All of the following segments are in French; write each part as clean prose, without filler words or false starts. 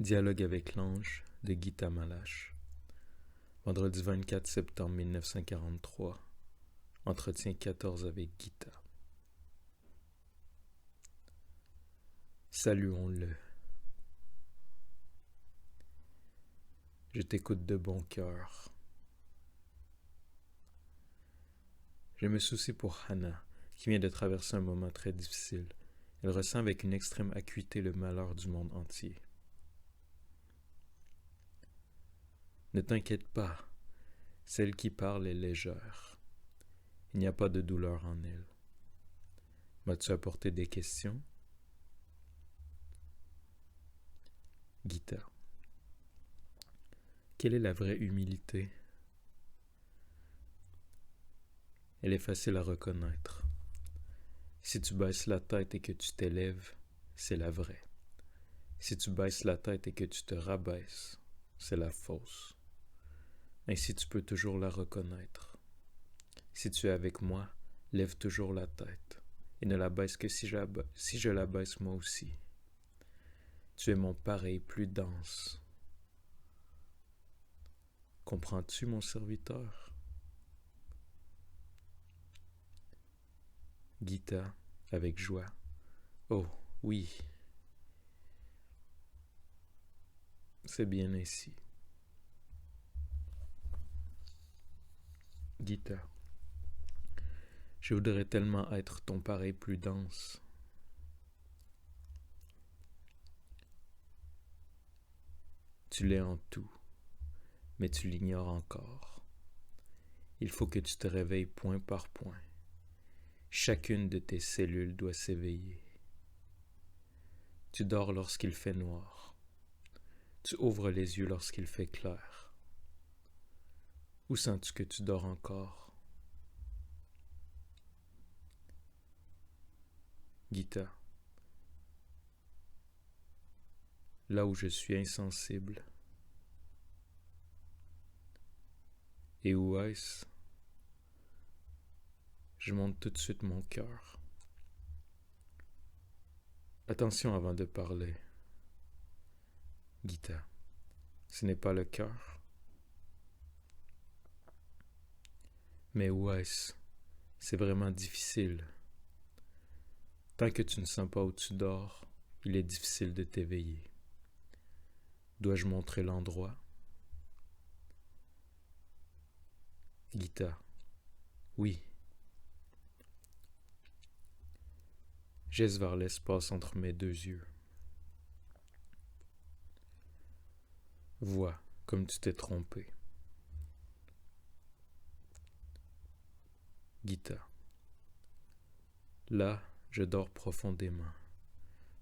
Dialogue avec l'ange de Gita Malache. Vendredi 24 septembre 1943. Entretien 14 avec Gita. Saluons-le. Je t'écoute de bon cœur. Je me soucie pour Hannah, qui vient de traverser un moment très difficile. Elle ressent avec une extrême acuité le malheur du monde entier. Ne t'inquiète pas, celle qui parle est légère. Il n'y a pas de douleur en elle. M'as-tu apporté des questions? Gita. Quelle est la vraie humilité? Elle est facile à reconnaître. Si tu baisses la tête et que tu t'élèves, c'est la vraie. Si tu baisses la tête et que tu te rabaisses, c'est la fausse. Ainsi tu peux toujours la reconnaître. Si tu es avec moi, lève toujours la tête, et ne la baisse que si je la baisse moi aussi. Tu es mon pareil plus dense. Comprends-tu, mon serviteur? Gita, avec joie. Oh, oui. C'est bien ainsi. Gita. Je voudrais tellement être ton pareil plus dense. Tu l'es en tout, mais tu l'ignores encore. Il faut que tu te réveilles point par point. Chacune de tes cellules doit s'éveiller. Tu dors lorsqu'il fait noir. Tu ouvres les yeux lorsqu'il fait clair. Où sens-tu que tu dors encore? Gita. Là où je suis insensible. Et où est-ce? Je monte tout de suite mon cœur. Attention avant de parler. Gita. Ce n'est pas le cœur. Mais où est-ce? C'est vraiment difficile. Tant que tu ne sens pas où tu dors, il est difficile de t'éveiller. Dois-je montrer l'endroit? Gita. Oui. Geste vers l'espace entre mes deux yeux. Vois comme tu t'es trompé. Gita. Là, je dors profondément.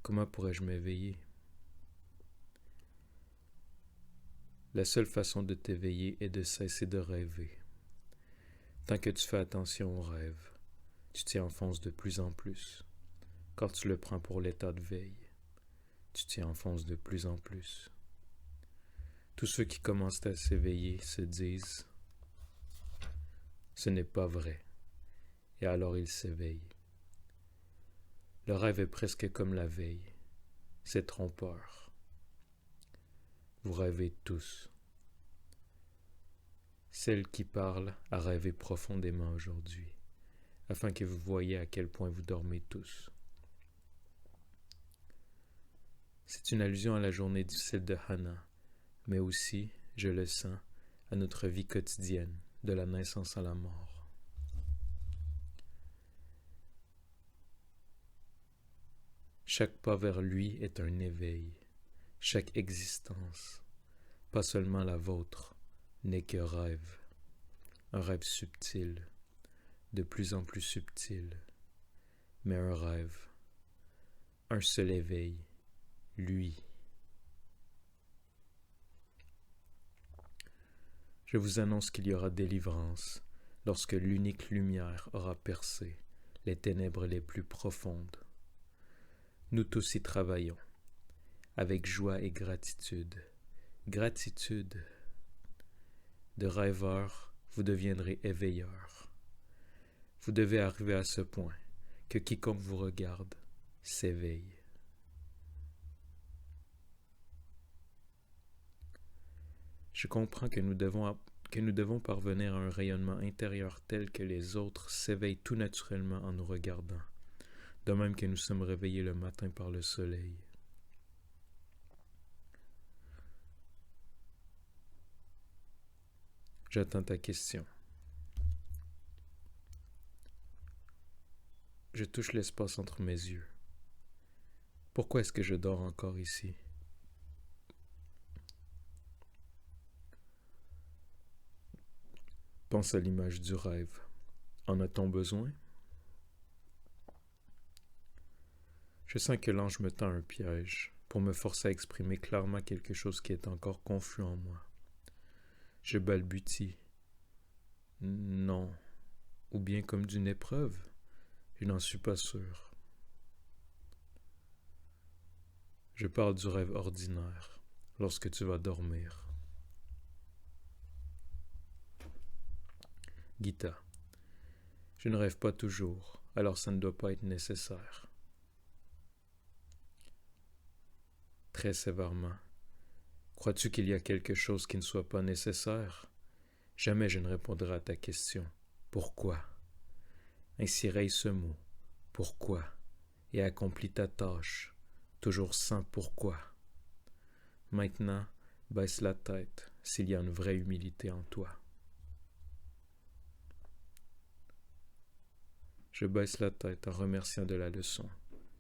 Comment pourrais-je m'éveiller? La seule façon de t'éveiller est de cesser de rêver. Tant que tu fais attention aux rêves, tu t'y enfonces de plus en plus. Quand tu le prends pour l'état de veille, tu t'y enfonces de plus en plus. Tous ceux qui commencent à s'éveiller se disent « Ce n'est pas vrai », et alors ils s'éveillent. Le rêve est presque comme la veille, c'est trompeur. Vous rêvez tous. Celle qui parle a rêvé profondément aujourd'hui, afin que vous voyiez à quel point vous dormez tous. C'est une allusion à la journée difficile de Hannah, mais aussi, je le sens, à notre vie quotidienne, de la naissance à la mort. Chaque pas vers lui est un éveil. Chaque existence, pas seulement la vôtre, n'est que rêve. Un rêve subtil, de plus en plus subtil, mais un rêve. Un seul éveil, lui. Je vous annonce qu'il y aura délivrance lorsque l'unique lumière aura percé les ténèbres les plus profondes. Nous tous y travaillons, avec joie et gratitude. Gratitude. De rêveur, vous deviendrez éveilleur. Vous devez arriver à ce point que quiconque vous regarde s'éveille. Je comprends que nous devons parvenir à un rayonnement intérieur tel que les autres s'éveillent tout naturellement en nous regardant, de même que nous sommes réveillés le matin par le soleil. J'attends ta question. Je touche l'espace entre mes yeux. Pourquoi est-ce que je dors encore ici? Pense à l'image du rêve. En a-t-on besoin? Je sens que l'ange me tend un piège pour me forcer à exprimer clairement quelque chose qui est encore confus en moi. Je balbutie. Non. Ou bien comme d'une épreuve. Je n'en suis pas sûr. Je parle du rêve ordinaire, lorsque tu vas dormir. Gita. Je ne rêve pas toujours, alors ça ne doit pas être nécessaire. Très sévèrement. Crois-tu qu'il y a quelque chose qui ne soit pas nécessaire? Jamais je ne répondrai à ta question. Pourquoi? Ainsi raye ce mot. Pourquoi? Et accomplis ta tâche, toujours sans pourquoi. Maintenant, baisse la tête s'il y a une vraie humilité en toi. Je baisse la tête en remerciant de la leçon,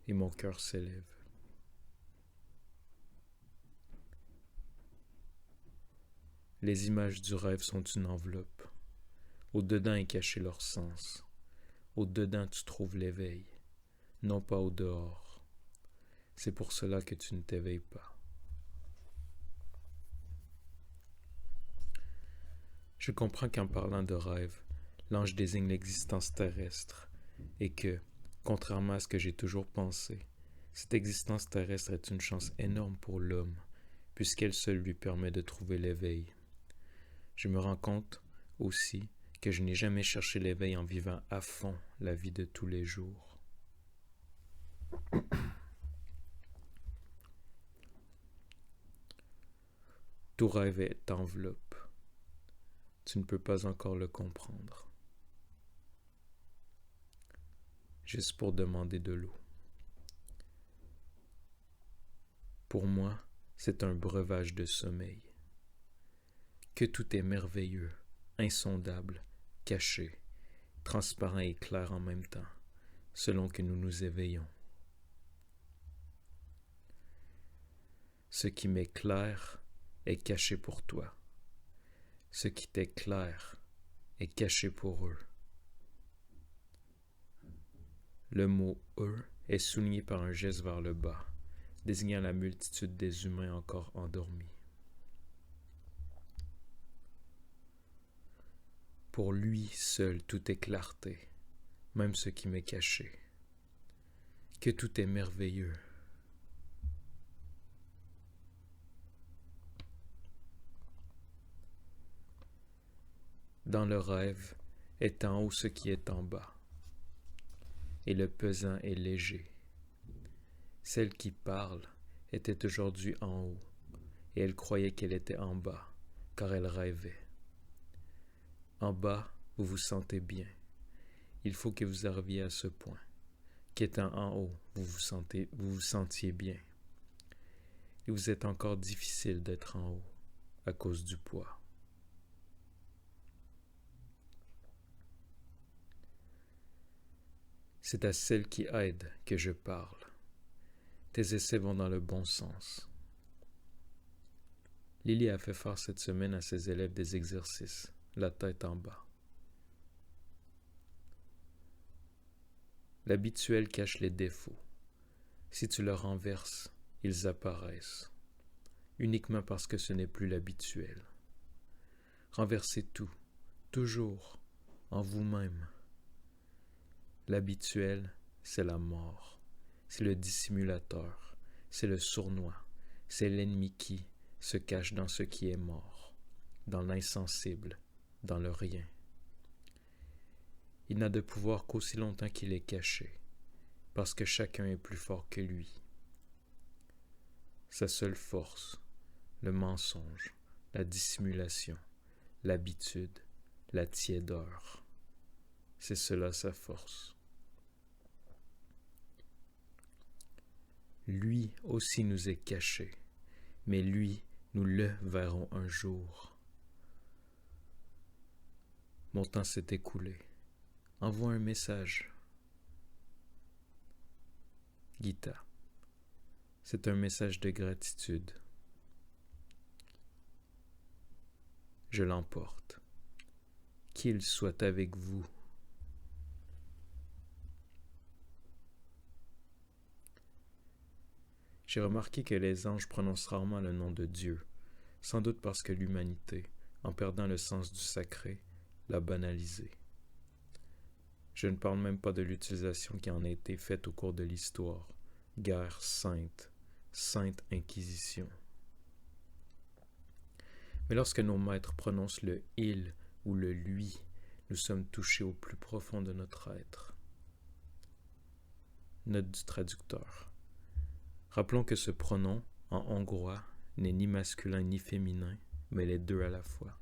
et mon cœur s'élève. Les images du rêve sont une enveloppe. Au-dedans est caché leur sens. Au-dedans tu trouves l'éveil, non pas au dehors. C'est pour cela que tu ne t'éveilles pas. Je comprends qu'en parlant de rêve, l'ange désigne l'existence terrestre et que, contrairement à ce que j'ai toujours pensé, cette existence terrestre est une chance énorme pour l'homme, puisqu'elle seule lui permet de trouver l'éveil. Je me rends compte aussi que je n'ai jamais cherché l'éveil en vivant à fond la vie de tous les jours. Tout rêve est enveloppe. Tu ne peux pas encore le comprendre. Juste pour demander de l'eau. Pour moi, c'est un breuvage de sommeil. Que tout est merveilleux, insondable, caché, transparent et clair en même temps, selon que nous nous éveillons. Ce qui m'est clair est caché pour toi. Ce qui t'est clair est caché pour eux. Le mot « eux » est souligné par un geste vers le bas, désignant la multitude des humains encore endormis. Pour lui seul tout est clarté, même ce qui m'est caché. Que tout est merveilleux. Dans le rêve est en haut ce qui est en bas, et le pesant est léger. Celle qui parle était aujourd'hui en haut, et elle croyait qu'elle était en bas, car elle rêvait. En bas, vous vous sentez bien. Il faut que vous arriviez à ce point, qu'étant en haut, vous vous sentiez bien. Et vous êtes encore difficile d'être en haut, à cause du poids. C'est à celle qui aide que je parle. Tes essais vont dans le bon sens. Lily a fait faire cette semaine à ses élèves des exercices, la tête en bas. L'habituel cache les défauts. Si tu le renverses, ils apparaissent, uniquement parce que ce n'est plus l'habituel. Renversez tout, toujours, en vous-même. L'habituel, c'est la mort, c'est le dissimulateur, c'est le sournois, c'est l'ennemi qui se cache dans ce qui est mort, dans l'insensible, dans le rien. Il n'a de pouvoir qu'aussi longtemps qu'il est caché, parce que chacun est plus fort que lui. Sa seule force, le mensonge, la dissimulation, l'habitude, la tiédeur. C'est cela sa force. Lui aussi nous est caché, mais lui, nous le verrons un jour. Mon temps s'est écoulé. Envoie un message. Gita. C'est un message de gratitude. Je l'emporte. Qu'il soit avec vous. J'ai remarqué que les anges prononcent rarement le nom de Dieu, sans doute parce que l'humanité, en perdant le sens du sacré, l'a banalisé. Je ne parle même pas de l'utilisation qui en a été faite au cours de l'histoire. Guerre sainte, sainte inquisition. Mais lorsque nos maîtres prononcent le « il » ou le « lui », nous sommes touchés au plus profond de notre être. Note du traducteur. Rappelons que ce pronom, en hongrois, n'est ni masculin ni féminin, mais les deux à la fois.